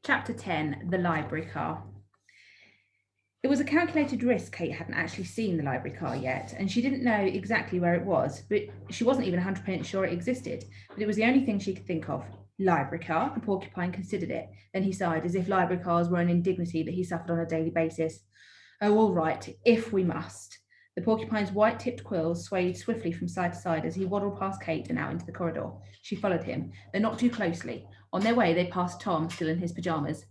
Chapter 10, The Library Car. It was a calculated risk. Kate hadn't actually seen the library car yet, and she didn't know exactly where it was, but she wasn't even 100% sure it existed. But it was the only thing she could think of. Library car? The porcupine considered it. Then he sighed, as if library cars were an indignity that he suffered on a daily basis. Oh, all right, if we must. The porcupine's white-tipped quills swayed swiftly from side to side as he waddled past Kate and out into the corridor. She followed him, though not too closely. On their way, they passed Tom, still in his pajamas.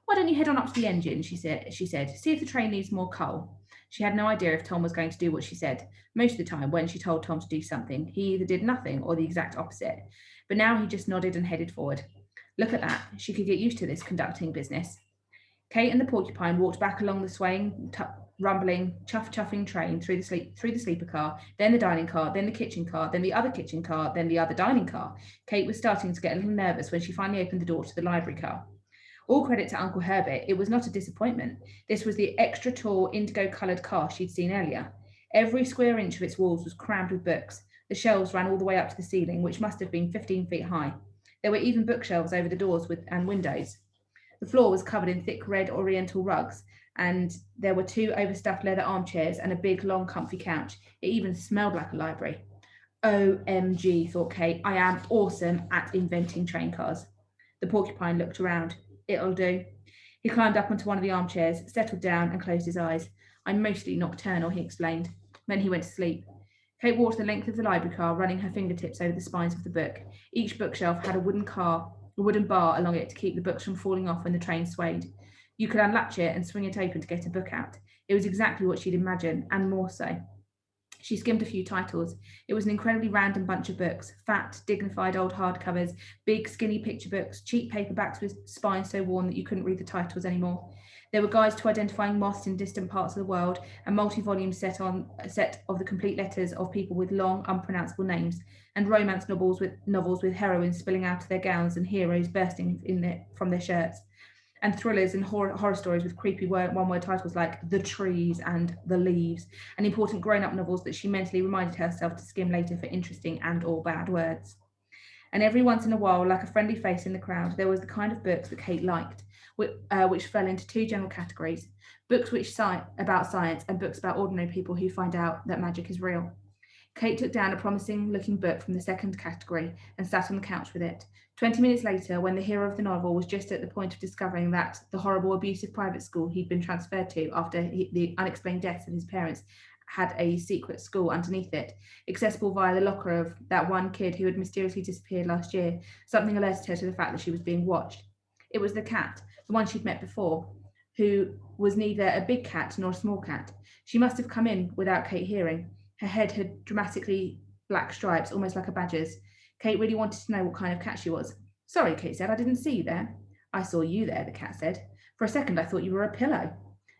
Why don't you head on up to the engine, she said, see if the train needs more coal. She had no idea if Tom was going to do what she said. Most of the time, when she told Tom to do something, he either did nothing or the exact opposite. But now he just nodded and headed forward. Look at that. She could get used to this conducting business. Kate and the porcupine walked back along the swaying, rumbling, chuffing train through the sleeper car, then the dining car, then the kitchen car, then the other kitchen car, then the other dining car. Kate was starting to get a little nervous when she finally opened the door to the library car. All credit to Uncle Herbert, it was not a disappointment. This was the extra tall, indigo-coloured car she'd seen earlier. Every square inch of its walls was crammed with books. The shelves ran all the way up to the ceiling, which must have been 15 feet high. There were even bookshelves over the doors and windows. The floor was covered in thick red oriental rugs, and there were 2 overstuffed leather armchairs and a big, long, comfy couch. It even smelled like a library. OMG, thought Kate, I am awesome at inventing train cars. The porcupine looked around. It'll do. He climbed up onto one of the armchairs, settled down, and closed his eyes. I'm mostly nocturnal, he explained. Then he went to sleep. Kate walked the length of the library car, running her fingertips over the spines of the book. Each bookshelf had a wooden bar along it to keep the books from falling off when the train swayed. You could unlatch it and swing it open to get a book out. It was exactly what she'd imagined, and more so. She skimmed a few titles. It was an incredibly random bunch of books, fat, dignified old hardcovers, big, skinny picture books, cheap paperbacks with spines so worn that you couldn't read the titles anymore. There were guides to identifying moths in distant parts of the world, a multi-volume set of the complete letters of people with long, unpronounceable names, and romance novels with heroines spilling out of their gowns and heroes bursting from their shirts, and thrillers and horror stories with creepy one-word titles like The Trees and The Leaves, and important grown-up novels that she mentally reminded herself to skim later for interesting and or bad words. And every once in a while, like a friendly face in the crowd, there was the kind of books that Kate liked, which fell into 2 general categories: books about science and books about ordinary people who find out that magic is real. Kate took down a promising-looking book from the second category and sat on the couch with it. 20 minutes later, when the hero of the novel was just at the point of discovering that the horrible, abusive private school he'd been transferred to after the unexplained deaths of his parents had a secret school underneath it, accessible via the locker of that one kid who had mysteriously disappeared last year, something alerted her to the fact that she was being watched. It was the cat, the one she'd met before, who was neither a big cat nor a small cat. She must have come in without Kate hearing. Her head had dramatically black stripes, almost like a badger's. Kate really wanted to know what kind of cat she was. Sorry, Kate said, I didn't see you there. I saw you there, the cat said. For a second, I thought you were a pillow.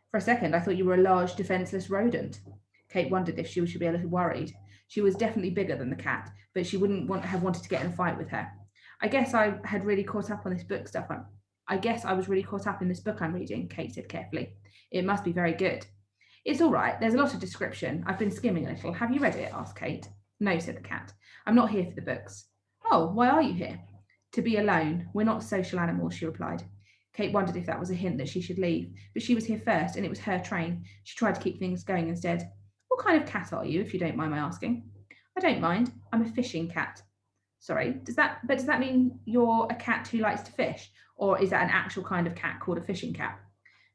For a second, I thought you were a large, defenseless rodent. Kate wondered if she should be a little worried. She was definitely bigger than the cat, but she wouldn't have wanted to get in a fight with her. I guess I had really caught up on this book stuff. I guess I was really caught up in this book I'm reading, Kate said carefully. It must be very good. It's all right. There's a lot of description. I've been skimming a little. Have you read it? Asked Kate. No, said the cat. I'm not here for the books. Oh, why are you here? To be alone. We're not social animals, she replied. Kate wondered if that was a hint that she should leave, but she was here first, and it was her train. She tried to keep things going instead. What kind of cat are you, if you don't mind my asking? I don't mind. I'm a fishing cat. Sorry, does that mean you're a cat who likes to fish, or is that an actual kind of cat called a fishing cat?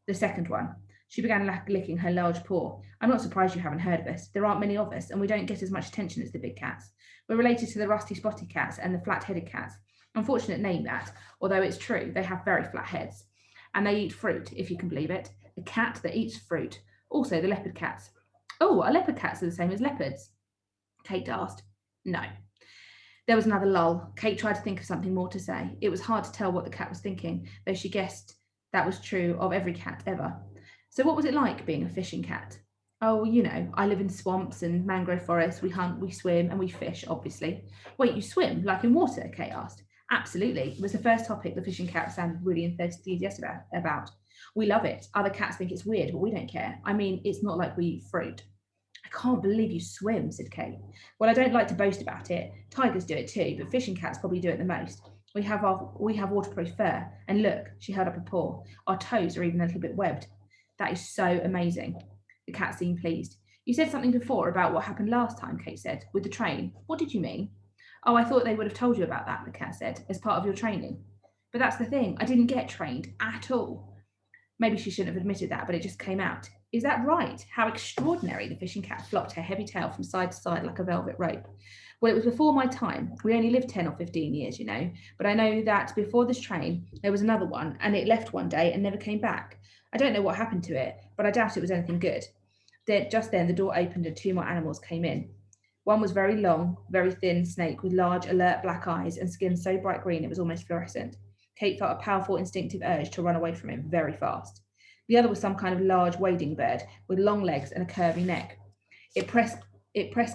The second one. She began licking her large paw. I'm not surprised you haven't heard of us. There aren't many of us, and we don't get as much attention as the big cats. We're related to the rusty spotted cats and the flat-headed cats. Unfortunate name that, although it's true, they have very flat heads. And they eat fruit, if you can believe it. A cat that eats fruit. Also, the leopard cats. Oh, are leopard cats the same as leopards? Kate asked. No. There was another lull. Kate tried to think of something more to say. It was hard to tell what the cat was thinking, though she guessed that was true of every cat ever. So what was it like being a fishing cat? Oh, you know, I live in swamps and mangrove forests. We hunt, we swim, and we fish, obviously. Wait, you swim, like in water? Kate asked. Absolutely. It was the first topic the fishing cat sounded really enthusiastic about. We love it. Other cats think it's weird, but we don't care. I mean, it's not like we eat fruit. I can't believe you swim, said Kate. Well, I don't like to boast about it. Tigers do it too, but fishing cats probably do it the most. We have waterproof fur. And look, she held up a paw. Our toes are even a little bit webbed. That is so amazing. The cat seemed pleased. You said something before about what happened last time, Kate said, with the train. What did you mean? Oh, I thought they would have told you about that, the cat said, as part of your training. But that's the thing, I didn't get trained at all. Maybe she shouldn't have admitted that, but it just came out. Is that right? How extraordinary, the fishing cat flopped her heavy tail from side to side like a velvet rope. Well, it was before my time. We only lived 10 or 15 years, you know, but I know that before this train, there was another one, and it left one day and never came back. I don't know what happened to it, but I doubt it was anything good. Just then, the door opened and 2 more animals came in. One was very long, very thin snake with large, alert black eyes and skin so bright green it was almost fluorescent. Kate felt a powerful instinctive urge to run away from him very fast. The other was some kind of large wading bird with long legs and a curvy neck. It pressed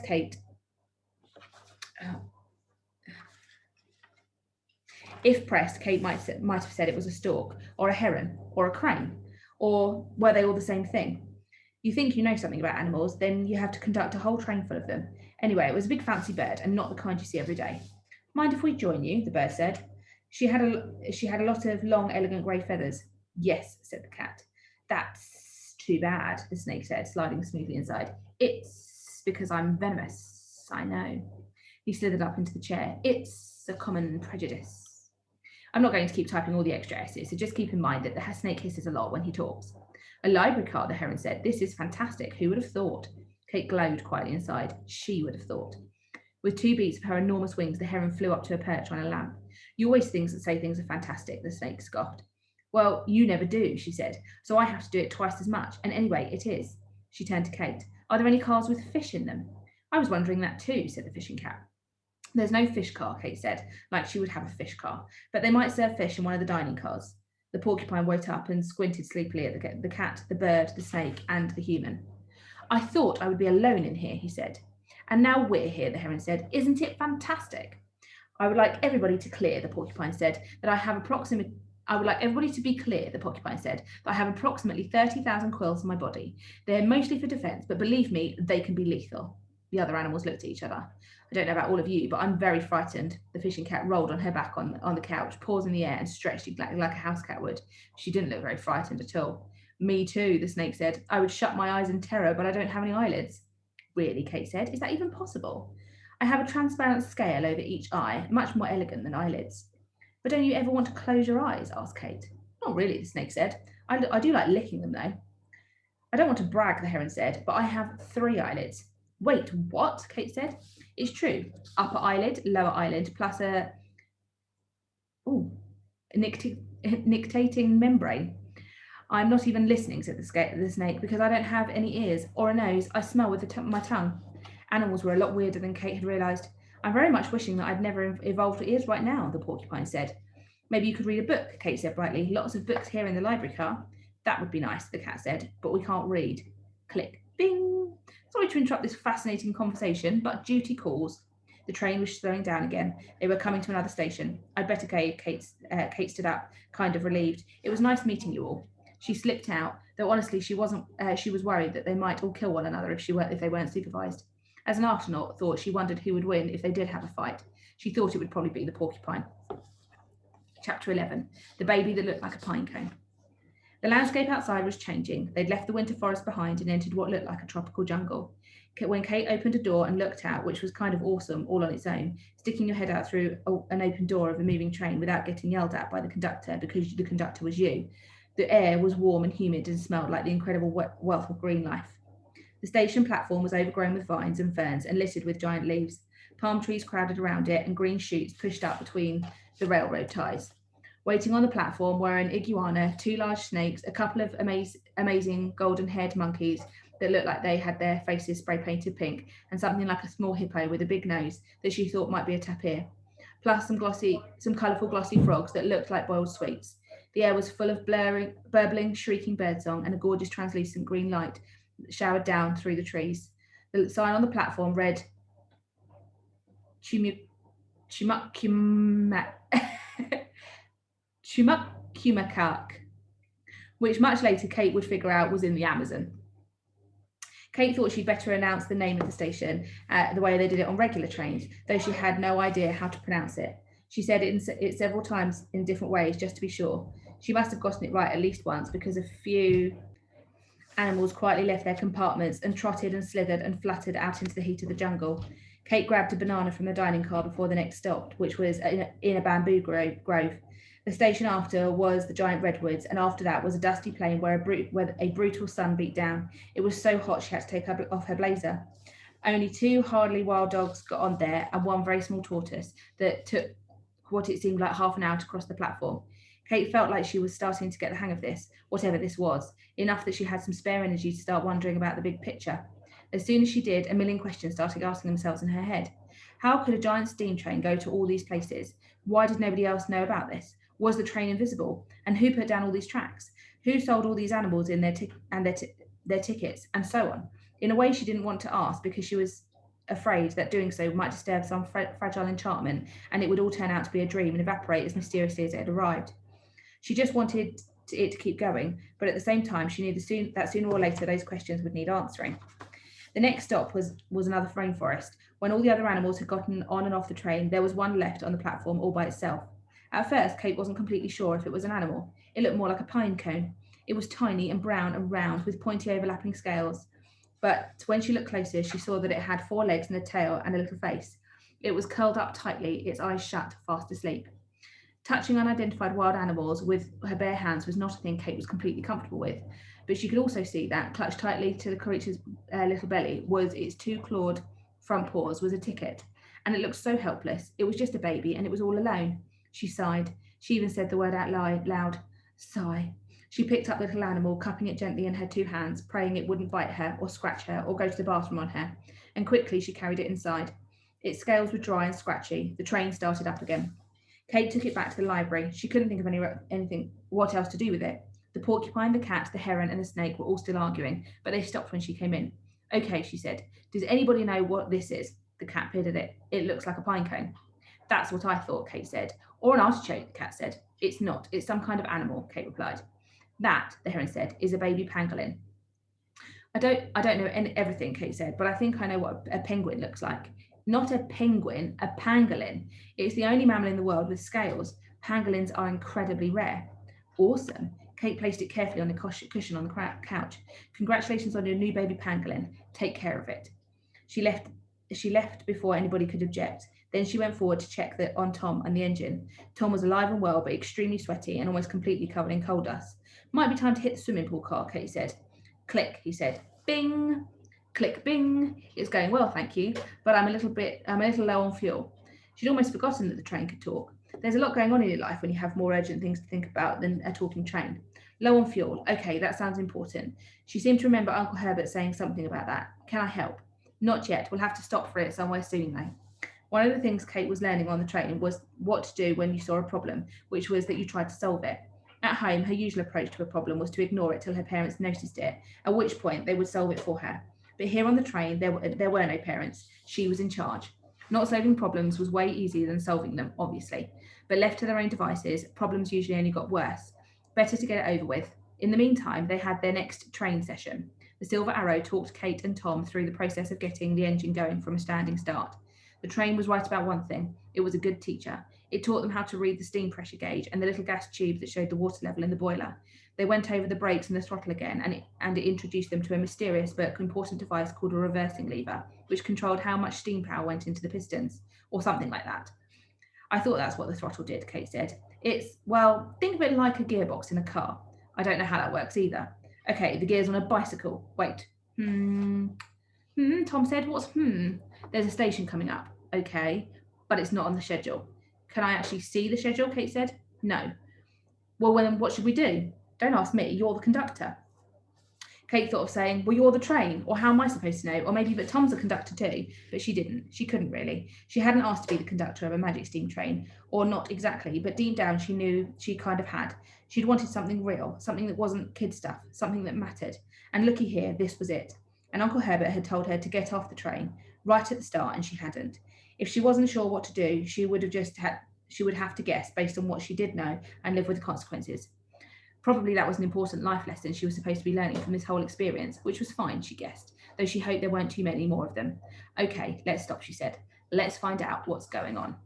Kate. If pressed, Kate might have said it was a stork or a heron or a crane, or were they all the same thing? You think you know something about animals, then you have to conduct a whole train full of them. Anyway, it was a big fancy bird and not the kind you see every day. Mind if we join you? The bird said. She had a lot of long, elegant grey feathers. Yes, said the cat. That's too bad, the snake said, sliding smoothly inside. It's because I'm venomous, I know. He slithered up into the chair. It's a common prejudice. I'm not going to keep typing all the extra S's, so just keep in mind that the snake hisses a lot when he talks. A library car, the heron said. This is fantastic. Who would have thought? Kate glowed quietly inside. She would have thought. With 2 beats of her enormous wings, the heron flew up to a perch on a lamp. You always say things are fantastic, the snake scoffed. Well, you never do, she said, so I have to do it twice as much. And anyway, it is. She turned to Kate. Are there any cars with fish in them? I was wondering that too, said the fishing cat. There's no fish car, Kate said, like she would have a fish car, but they might serve fish in one of the dining cars. The porcupine woke up and squinted sleepily at the cat, the bird, the snake, and the human. I thought I would be alone in here, he said. And now we're here, the heron said. Isn't it fantastic? I would like everybody to clear, the porcupine said, that I have approximately 30,000 quills on my body. They're mostly for defense, but believe me, they can be lethal. The other animals looked at each other. I don't know about all of you, but I'm very frightened. The fishing cat rolled on her back on the couch, paws in the air, and stretched exactly like a house cat would. She didn't look very frightened at all. Me too, the snake said. I would shut my eyes in terror, but I don't have any eyelids. Really, Kate said. Is that even possible? I have a transparent scale over each eye, much more elegant than eyelids. But don't you ever want to close your eyes? Asked Kate. Not really, the snake said. I do like licking them, though. I don't want to brag, the heron said, but I have 3 eyelids. Wait, what? Kate said. It's true. Upper eyelid, lower eyelid, plus a nictitating membrane. I'm not even listening, said the snake, because I don't have any ears or a nose. I smell with my tongue. Animals were a lot weirder than Kate had realised. I'm very much wishing that I'd never evolved ears right now, the porcupine said. Maybe you could read a book, Kate said brightly. Lots of books here in the library car. That would be nice, the cat said, but we can't read. Click. Bing. Sorry to interrupt this fascinating conversation, but duty calls. The train was slowing down again. They were coming to another station. I'd better go, Kate stood up, kind of relieved. It was nice meeting you all. She slipped out, though honestly she was worried that they might all kill one another if they weren't supervised. As an afterthought, she wondered who would win if they did have a fight. She thought it would probably be the porcupine. Chapter 11. The baby that looked like a pine cone. The landscape outside was changing. They'd left the winter forest behind and entered what looked like a tropical jungle. When Kate opened a door and looked out, which was kind of awesome all on its own, sticking your head out through an open door of a moving train without getting yelled at by the conductor because the conductor was you. The air was warm and humid and smelled like the incredible wealth of green life. The station platform was overgrown with vines and ferns and littered with giant leaves. Palm trees crowded around it and green shoots pushed up between the railroad ties. Waiting on the platform were an iguana, 2 large snakes, a couple of amazing golden-haired monkeys that looked like they had their faces spray-painted pink, and something like a small hippo with a big nose that she thought might be a tapir, plus some colourful glossy frogs that looked like boiled sweets. The air was full of burbling, shrieking birdsong and a gorgeous translucent green light that showered down through the trees. The sign on the platform read Chumuckumuckak, which much later Kate would figure out was in the Amazon. Kate thought she'd better announce the name of the station the way they did it on regular trains, though she had no idea how to pronounce it. She said it several times in different ways just to be sure. She must have gotten it right at least once, because a few animals quietly left their compartments and trotted and slithered and fluttered out into the heat of the jungle. Kate grabbed a banana from the dining car before the next stop, which was in a bamboo grove. The station after was the giant redwoods, and after that was a dusty plain where a brutal sun beat down. It was so hot she had to take off her blazer. Only 2 hardly wild dogs got on there, and 1 very small tortoise that took what it seemed like half an hour to cross the platform. Kate felt like she was starting to get the hang of this, whatever this was, enough that she had some spare energy to start wondering about the big picture. As soon as she did, a million questions started asking themselves in her head. How could a giant steam train go to all these places? Why did nobody else know about this? Was the train invisible? And who put down all these tracks? Who sold all these animals in their tickets, and so on? In a way she didn't want to ask, because she was afraid that doing so might disturb some fragile enchantment, and it would all turn out to be a dream and evaporate as mysteriously as it had arrived. She just wanted it to keep going, but at the same time she knew that sooner or later those questions would need answering. The next stop was another rainforest. When all the other animals had gotten on and off the train, there was one left on the platform all by itself. At first, Kate wasn't completely sure if it was an animal. It looked more like a pine cone. It was tiny and brown and round, with pointy overlapping scales. But when she looked closer, she saw that it had 4 legs and a tail and a little face. It was curled up tightly, its eyes shut, fast asleep. Touching unidentified wild animals with her bare hands was not a thing Kate was completely comfortable with, but she could also see that, clutched tightly to the creature's little belly, was its 2 clawed front paws, was a ticket. And it looked so helpless. It was just a baby, and it was all alone. She sighed. She even said the word out loud. Sigh. She picked up the little animal, cupping it gently in her 2 hands, praying it wouldn't bite her or scratch her or go to the bathroom on her. And quickly she carried it inside. Its scales were dry and scratchy. The train started up again. Kate took it back to the library. She couldn't think of anything what else to do with it. The porcupine, the cat, the heron, and the snake were all still arguing, but they stopped when she came in. Okay, she said. Does anybody know what this is? The cat peered at it. It looks like a pine cone. That's what I thought, Kate said. Or an artichoke, the cat said. It's not. It's some kind of animal, Kate replied. That, the heron said, is a baby pangolin. I don't know everything, Kate said, but I think I know what a penguin looks like. Not a penguin, a pangolin. It's the only mammal in the world with scales. Pangolins are incredibly rare. Awesome. Kate placed it carefully on the cushion on the couch. Congratulations on your new baby pangolin. Take care of it. She left before anybody could object. Then she went forward to check on Tom and the engine. Tom was alive and well, but extremely sweaty and almost completely covered in coal dust. Might be time to hit the swimming pool car, Kate said. Click, he said. Bing. Click, bing. It's going well, thank you, but I'm a little low on fuel. She'd almost forgotten that the train could talk. There's a lot going on in your life when you have more urgent things to think about than a talking train. Low on fuel. Okay, that sounds important. She seemed to remember Uncle Herbert saying something about that. Can I help? Not yet. We'll have to stop for it somewhere soon, though. One of the things Kate was learning on the train was what to do when you saw a problem, which was that you tried to solve it. At home, her usual approach to a problem was to ignore it till her parents noticed it, at which point they would solve it for her. But here on the train, there were no parents. She was in charge. Not solving problems was way easier than solving them, obviously. But left to their own devices, problems usually only got worse. Better to get it over with. In the meantime, they had their next train session. The Silver Arrow talked Kate and Tom through the process of getting the engine going from a standing start. The train was right about one thing. It was a good teacher. It taught them how to read the steam pressure gauge and the little gas tube that showed the water level in the boiler. They went over the brakes and the throttle again, and it introduced them to a mysterious but important device called a reversing lever, which controlled how much steam power went into the pistons, or something like that. I thought that's what the throttle did, Kate said. Think of it like a gearbox in a car. I don't know how that works either. Okay, the gears on a bicycle. Wait. Tom said, what's There's a station coming up. Okay, but it's not on the schedule. Can I actually see the schedule, Kate said. No. Well, then what should we do? Don't ask me, you're the conductor. Kate thought of saying, well, you're the train, or how am I supposed to know? Or maybe, but Tom's a conductor too. But she didn't. She couldn't really. She hadn't asked to be the conductor of a magic steam train, or not exactly, but deep down she knew she kind of had. She'd wanted something real, something that wasn't kid stuff, something that mattered. And looky here, this was it. And Uncle Herbert had told her to get off the train, right at the start, and she hadn't. If she wasn't sure what to do, she would have to guess based on what she did know and live with the consequences. Probably that was an important life lesson she was supposed to be learning from this whole experience, which was fine, she guessed, though she hoped there weren't too many more of them. Okay, let's stop, she said. Let's find out what's going on.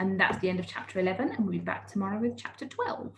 And that's the end of chapter 11, and we'll be back tomorrow with chapter 12.